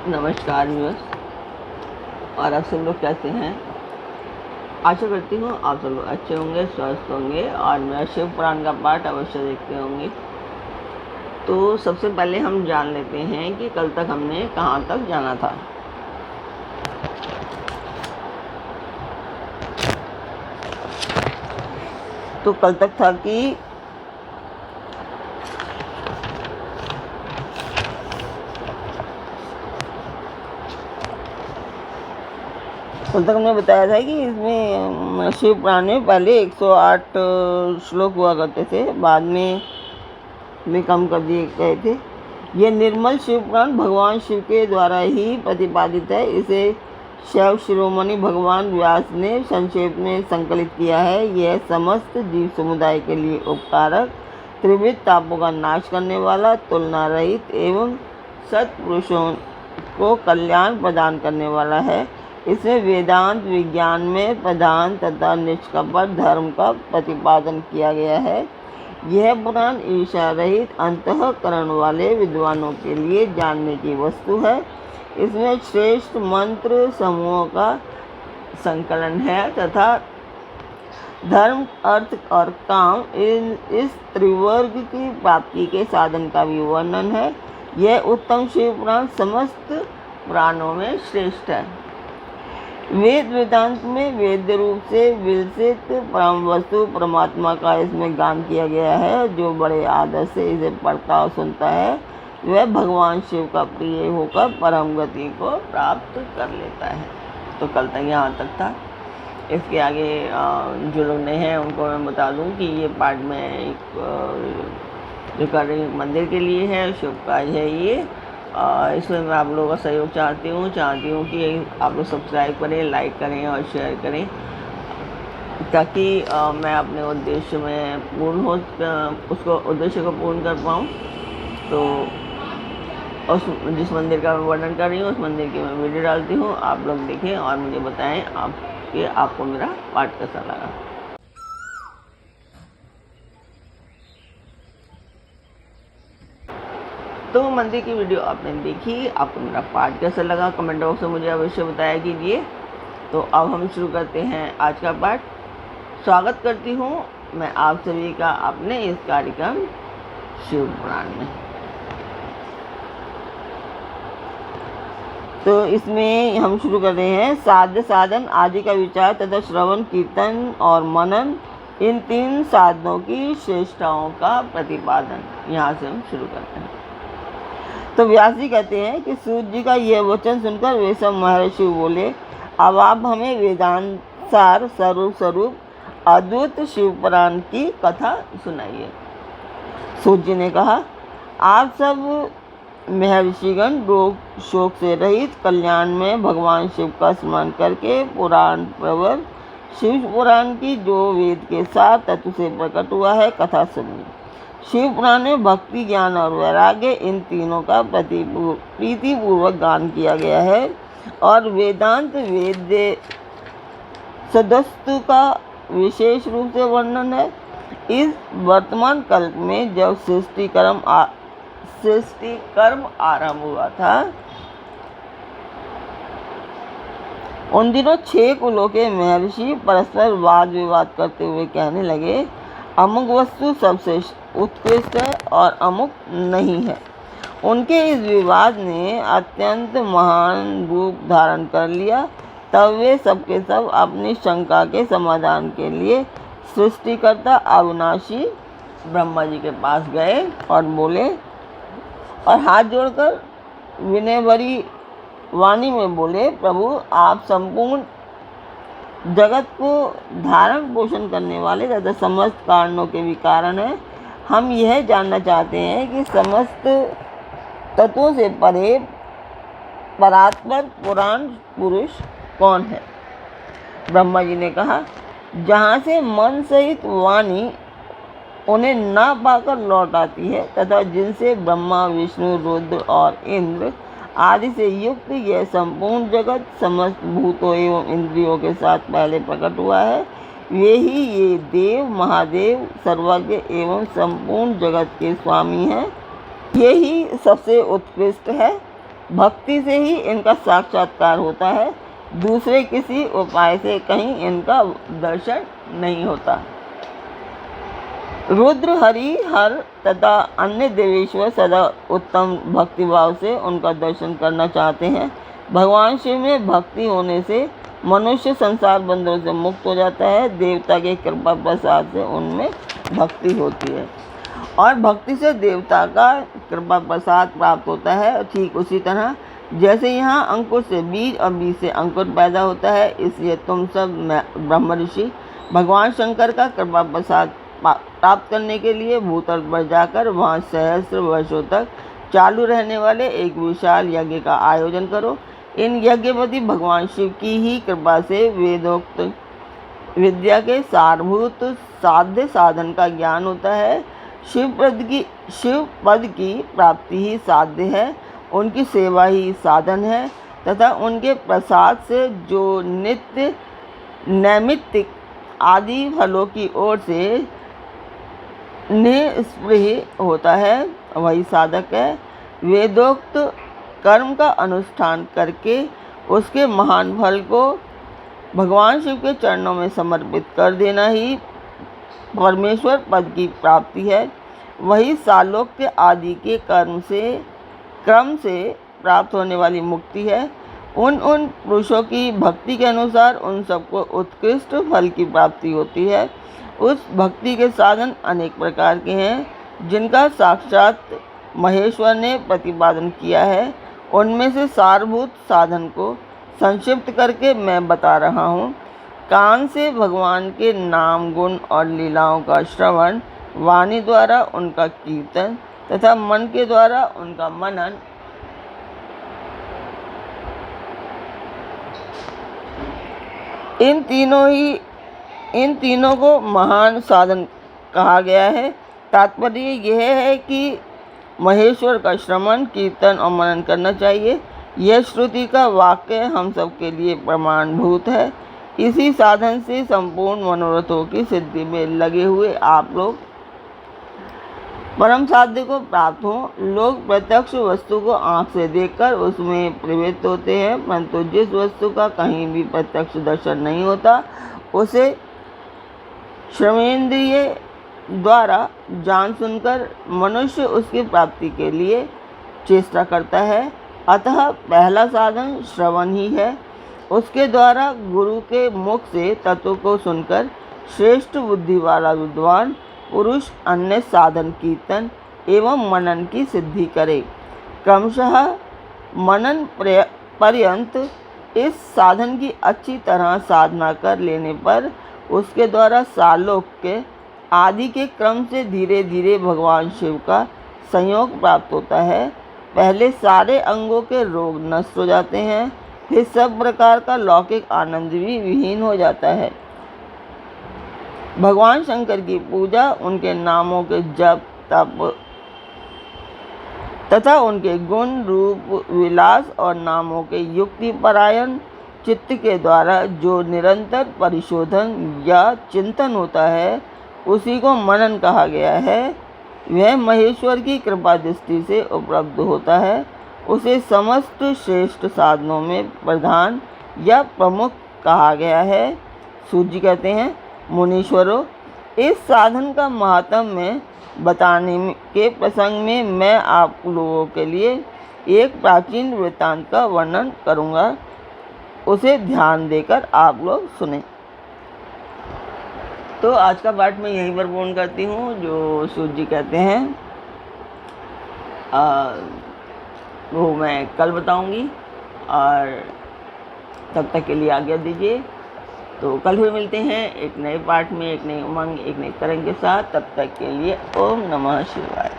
नमस्कार व्यूअर्स, और आप सब लोग कैसे हैं। आशा करती हूँ आप सब लोग अच्छे होंगे, स्वस्थ होंगे और मेरा शिव पुराण का पाठ अवश्य देखते होंगे। तो सबसे पहले हम जान लेते हैं कि कल तक हमने कहाँ तक जाना था। तो कल तक था कि कल तक हमने बताया था कि इसमें शिव पुराण में पहले 108 श्लोक हुआ करते थे, बाद में भी कम कर दिए गए थे। यह निर्मल शिव पुराण भगवान शिव के द्वारा ही प्रतिपादित है। इसे शैव शिरोमणि भगवान व्यास ने संक्षेप में संकलित किया है। यह समस्त जीव समुदाय के लिए उपकारक, त्रिविध तापों का नाश करने वाला, तुलना रहित एवं सत्पुरुषों को कल्याण प्रदान करने वाला है। इसमें वेदांत विज्ञान में प्रधान तथा निष्कपट धर्म का प्रतिपादन किया गया है। यह पुराण ईर्ष्या रहित अंतःकरण वाले विद्वानों के लिए जानने की वस्तु है। इसमें श्रेष्ठ मंत्र समूहों का संकलन है तथा धर्म, अर्थ और काम इस त्रिवर्ग की प्राप्ति के साधन का भी वर्णन है। यह उत्तम शिव पुराण समस्त पुराणों में श्रेष्ठ है। वेद वेदांत में वेद्य रूप से विलसित परम वस्तु परमात्मा का इसमें गान किया गया है। जो बड़े आदर से इसे पढ़ता और सुनता है वह भगवान शिव का प्रिय होकर परम गति को प्राप्त कर लेता है। तो कल तक यहाँ तक था। इसके आगे जो लोग नए हैं उनको मैं बता दूं कि ये पाठ में एक रिकॉर्डिंग मंदिर के लिए है, शिव काज है ये। इसमें मैं आप लोगों का सहयोग चाहती हूँ कि आप लोग सब्सक्राइब करें, लाइक करें और शेयर करें, ताकि मैं अपने उद्देश्य में उद्देश्य को पूर्ण कर पाऊँ। तो उस जिस मंदिर का मैं वर्णन कर रही हूँ उस मंदिर की मैं वीडियो डालती हूँ, आप लोग देखें और मुझे बताएं आपको मेरा पाठ कैसा लगा। तो मंदिर की वीडियो आपने देखी, आपको मेरा पाठ कैसा लगा कमेंट बॉक्स में मुझे अवश्य बताया कीजिए। तो अब हम शुरू करते हैं आज का पाठ। स्वागत करती हूँ मैं आप सभी का अपने इस कार्यक्रम शिव पुराण में। तो इसमें हम शुरू कर रहे हैं साध्य साधन आदि का विचार तथा श्रवण कीर्तन और मनन, इन 3 साधनों की श्रेष्ठताओं का प्रतिपादन। यहाँ से हम शुरू करते हैं। तो व्यास जी कहते हैं कि सूत जी का यह वचन सुनकर वे सब महर्षि बोले, अब आप हमें वेदांतसार स्वरूप अद्भुत शिव पुराण की कथा सुनाइए। सूत जी ने कहा, आप सब महर्षिगण रोग शोक से रहित कल्याण में भगवान शिव का स्मरण करके पुराण प्रवर शिव पुराण की जो वेद के साथ तत्व से प्रकट हुआ है कथा सुनिए। शिव पुराण में भक्ति, ज्ञान और वैराग्य, इन तीनों का प्रीतिपूर्वक गान किया गया है और वेदांत वेद्य सदस्तु का विशेष रूप से वर्णन है। इस वर्तमान कल्प में जब सृष्टि कर्म आरंभ हुआ था उन दिनों 6 कुलों के महर्षि परस्पर वाद विवाद करते हुए कहने लगे, अमुक वस्तु सबसे उत्कृष्ट है और अमुक नहीं है। उनके इस विवाद ने अत्यंत महान रूप धारण कर लिया। तब वे सबके सब अपनी शंका के समाधान के लिए सृष्टिकर्ता अविनाशी ब्रह्मा जी के पास गए और बोले और हाथ जोड़कर विनय भरी वाणी में बोले, प्रभु आप संपूर्ण जगत को धारण पोषण करने वाले तथा समस्त कारणों के भी कारण हैं। हम यह जानना चाहते हैं कि समस्त तत्वों से परे परात्पर पुराण पुरुष कौन है। ब्रह्मा जी ने कहा, जहाँ से मन सहित वाणी उन्हें ना पाकर लौट आती है तथा जिनसे ब्रह्मा, विष्णु, रुद्र और इंद्र आदि से युक्त यह संपूर्ण जगत समस्त भूतों एवं इंद्रियों के साथ पहले प्रकट हुआ है, वे ही ये देव महादेव सर्वज्ञ एवं संपूर्ण जगत के स्वामी हैं। ये ही सबसे उत्कृष्ट है। भक्ति से ही इनका साक्षात्कार होता है, दूसरे किसी उपाय से कहीं इनका दर्शन नहीं होता। रुद्र, हरि, हर तथा अन्य देवेश्वर सदा उत्तम भक्तिभाव से उनका दर्शन करना चाहते हैं। भगवान शिव में भक्ति होने से मनुष्य संसार बंधनों से मुक्त हो जाता है। देवता के कृपा प्रसाद से उनमें भक्ति होती है और भक्ति से देवता का कृपा प्रसाद प्राप्त होता है। ठीक उसी तरह जैसे यहाँ अंकुर से बीज और बीज से अंकुर पैदा होता है, इसलिए तुम सब ब्रह्म ऋषि भगवान शंकर का कृपा प्रसाद प्राप्त करने के लिए भूतल पर जाकर वहाँ सहस्र वर्षों तक चालू रहने वाले एक विशाल यज्ञ का आयोजन करो। इन यज्ञपति भगवान शिव की ही कृपा से वेदोक्त विद्या के सारभूत साध्य साधन का ज्ञान होता है। शिव पद की प्राप्ति ही साध्य है, उनकी सेवा ही साधन है तथा उनके प्रसाद से जो नित्य नैमित्तिक आदि फलों की ओर से निस्पृह होता है वही साधक है। वेदोक्त कर्म का अनुष्ठान करके उसके महान फल को भगवान शिव के चरणों में समर्पित कर देना ही परमेश्वर पद की प्राप्ति है। वही सालोक्य आदि के क्रम से प्राप्त होने वाली मुक्ति है। उन पुरुषों की भक्ति के अनुसार उन सबको उत्कृष्ट फल की प्राप्ति होती है। उस भक्ति के साधन अनेक प्रकार के हैं जिनका साक्षात महेश्वर ने प्रतिपादन किया है। उनमें से सारभूत साधन को संक्षिप्त करके मैं बता रहा हूँ। कान से भगवान के नाम, गुण और लीलाओं का श्रवण, वाणी द्वारा उनका कीर्तन तथा मन के द्वारा उनका मनन, इन तीनों को महान साधन कहा गया है। तात्पर्य यह है कि महेश्वर का श्रवण, कीर्तन और मनन करना चाहिए। यह श्रुति का वाक्य हम सब के लिए प्रमाणभूत है। इसी साधन से संपूर्ण मनोरथों की सिद्धि में लगे हुए आप लोग परम साध्य को प्राप्त हो। लोग प्रत्यक्ष वस्तु को आँख से देखकर उसमें प्रवृत्त होते हैं, परंतु जिस वस्तु का कहीं भी प्रत्यक्ष दर्शन नहीं होता उसे श्रवणेंद्रिय द्वारा जान सुनकर मनुष्य उसकी प्राप्ति के लिए चेष्टा करता है। अतः पहला साधन श्रवण ही है। उसके द्वारा गुरु के मुख से तत्व को सुनकर श्रेष्ठ बुद्धि वाला विद्वान पुरुष अन्य साधन, कीर्तन एवं मनन की सिद्धि करे। क्रमशः मनन पर्यंत इस साधन की अच्छी तरह साधना कर लेने पर उसके द्वारा सालोक्य आदि के क्रम से धीरे धीरे भगवान शिव का संयोग प्राप्त होता है। पहले सारे अंगों के रोग नष्ट हो जाते हैं, फिर सब प्रकार का लौकिक आनंद भी विहीन हो जाता है। भगवान शंकर की पूजा, उनके नामों के जप तप तथा उनके गुण रूप विलास और नामों के युक्ति परायण चित्त के द्वारा जो निरंतर परिशोधन या चिंतन होता है उसी को मनन कहा गया है। वह महेश्वर की कृपा दृष्टि से उपलब्ध होता है। उसे समस्त श्रेष्ठ साधनों में प्रधान या प्रमुख कहा गया है। सूजी कहते हैं, मुनीश्वरों, इस साधन का महात्म्य बताने के प्रसंग में मैं आप लोगों के लिए एक प्राचीन वृत्तांत का वर्णन करूंगा, उसे ध्यान देकर आप लोग सुने। तो आज का पाठ मैं यहीं पर पूर्ण करती हूँ। जो सूजी कहते हैं वो मैं कल बताऊंगी और तब तक के लिए आज्ञा दीजिए। तो कल फिर मिलते हैं एक नए पाठ में, एक नई उमंग, एक नई तरंग के साथ। तब तक के लिए ओम नमः शिवाय।